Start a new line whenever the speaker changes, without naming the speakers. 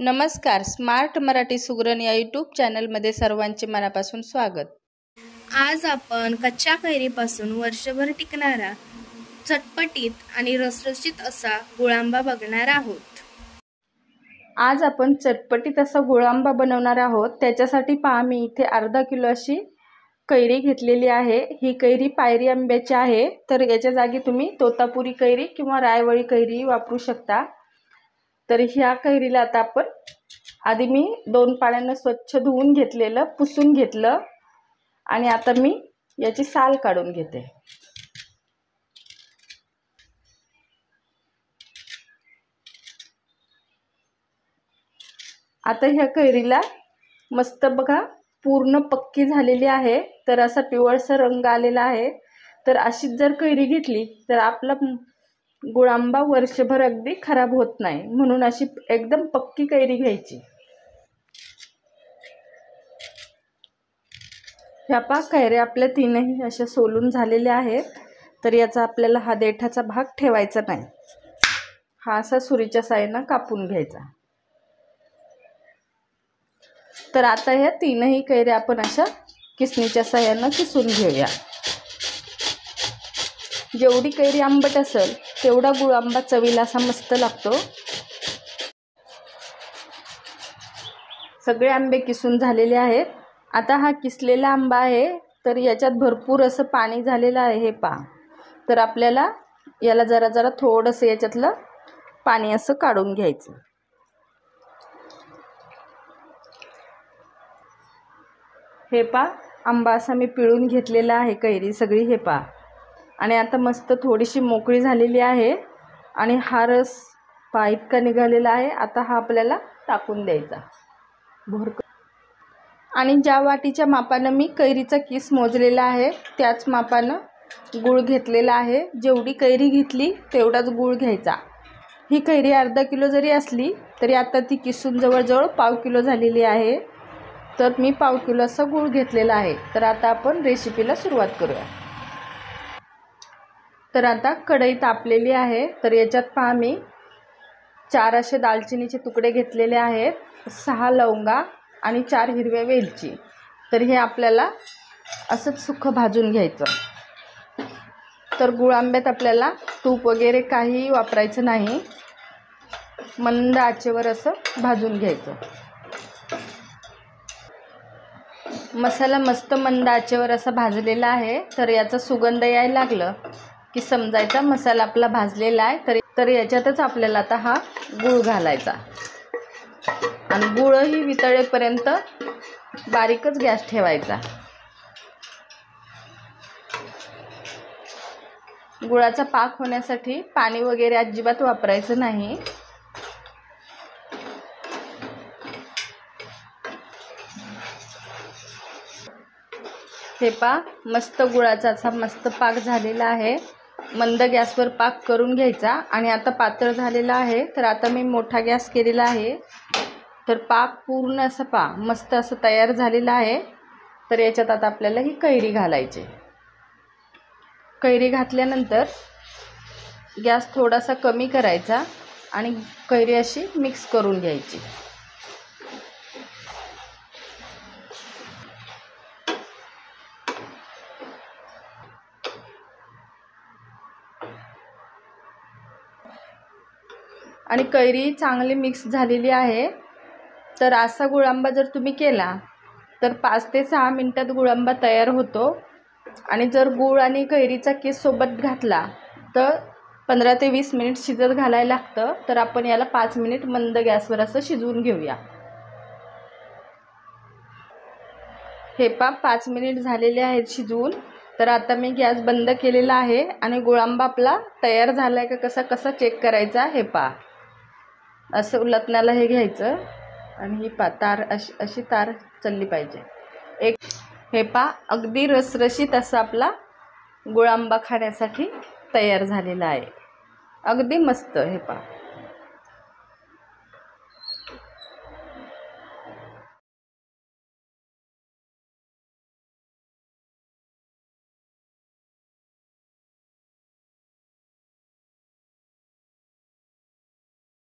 नमस्कार. स्मार्ट मराठी सुगरण या यूट्यूब चॅनलमध्ये सर्वांचे मनापासून स्वागत.
आज आपण कच्च्या कैरीपासून वर्षभर टिकणारा चटपटीत आणि रसरशीत असा गुळांबा बघणार आहोत.
आज आपण चटपटीत असा गुळांबा बनवणार आहोत. त्याच्यासाठी पहा, मी इथे अर्धा किलो अशी कैरी घेतलेली आहे. ही कैरी पायरी आंब्याची आहे, तर याच्या जागी तुम्ही तोतापुरी कैरी किंवा रायवळी कैरी वापरू शकता. तर ह्या कैरीला आता आपण आधी मी 2 पाण्याने स्वच्छ धुवून घेतलेलं, पुसून घेतलं आणि आता मी याची साल काढून घेते. आता ह्या कैरीला मस्त बघा पूर्ण पक्की झालेली आहे, तर असा पिवळसर रंग आलेला आहे. तर अशीच जर कैरी घेतली तर आपला गुळांबा वर्षभर अगदी खराब होत नाही, म्हणून अशी एकदम पक्की कैरी घ्यायची. ह्या पा कैऱ्या आपल्या तीनही अशा सोलून झालेल्या आहेत. तर याचा आपल्याला हा देठाचा भाग ठेवायचा नाही, हा असा सुरीच्या साहाय्याने कापून घ्यायचा. तर आता ह्या तीनही कैऱ्या आपण अशा किसणीच्या साहाय्याने किसून घेऊया. जेवढी कैरी आंबट असेल तेवढा गुळांबा चवीला असा मस्त लागतो. सगळे आंबे किसून झालेले आहेत. आता हा किसलेला आंबा आहे, तर याच्यात भरपूर असं पाणी झालेलं आहे. हे पहा, तर आपल्याला याला जरा जरा थोडंसं याच्यातलं पाणी असं काढून घ्यायचं. हे पहा, आंबा असा मी पिळून घेतलेला आहे, कैरी सगळी. हे पहा, आणि आता मस्त थोडीशी मोकळी झालेली आहे आणि हा रस पहा इतका निघालेला आहे. आता हा आपल्याला टाकून द्यायचा भरपूर. आणि ज्या वाटीच्या मापानं मी कैरीचा किस मोजलेला आहे त्याच मापानं गूळ घेतलेला आहे. जेवढी कैरी घेतली तेवढाच गूळ घ्यायचा. ही कैरी अर्धा किलो जरी असली तरी आता ती किसून जवळजवळ पाव किलो झालेली आहे. तर मी पाव किलो असा गूळ घेतलेला आहे. तर आता आपण रेसिपीला सुरुवात करूया. तर आता कढई तापलेली आहे, तर याच्यात पहा मी 4 असे दालचिनीचे तुकडे घेतलेले आहेत, 6 लवंगा आणि 4 हिरव्या वेलची. तर हे आपल्याला असंच सुक्कं भाजून घ्यायचं. तर गुळांब्यात आपल्याला तूप वगैरे काही वापरायचं नाही, मंद आचेवर असं भाजून घ्यायचं. मसाला मस्त मंद आचेवर असा भाजलेला आहे. तर याचा सुगंध यायला लागलं की समजायचा मसाला आपला भाजलेला आहे. तर याच्यातच आपल्याला आता हा गूळ घालायचा आणि गूळही वितळेपर्यंत बारीकच गॅस ठेवायचा. गुळाचा पाक होण्यासाठी पाणी वगैरे अजिबात वापरायचं नाही. हे पहा, मस्त गुळाचा असा मस्त पाक झालेला आहे. मंद गॅसवर पाक करून घ्यायचा आणि आता पातळ झालेला आहे. तर आता मी मोठा गॅस केलेला आहे. तर पाक पूर्ण असं पहा मस्त असं तयार झालेला आहे. तर याच्यात आता आपल्याला ही कैरी घालायची. कैरी घातल्यानंतर गॅस थोडासा कमी करायचा आणि कैरी अशी मिक्स करून घ्यायची. आणि कैरी चांगली मिक्स झालेली आहे. तर असा गुळांबा जर तुम्ही केला तर 5 ते 6 मिनिटात गुळांबा तयार होतो. आणि जर गूळ आणि कैरीचा किस सोबत घातला तर 15 ते 20 मिनिट शिजत घालायला लागतं. तर आपण याला 5 मिनिट मंद गॅसवर असं शिजवून घेऊया. हे पहा 5 मिनिट झालेले आहेत शिजवून. तर आता मी गॅस बंद केलेला आहे आणि गुळांबा आपला तयार झाला आहे का कसा चेक करायचा. हे पहा, असं उलटण्याला हे घ्यायचं आणि ही तार अशी तार चालली पाहिजे. हे पहा, अगदी रसरशीत असा आपला गुळांबा खाण्यासाठी तयार झालेला आहे. अगदी मस्त. हे पहा.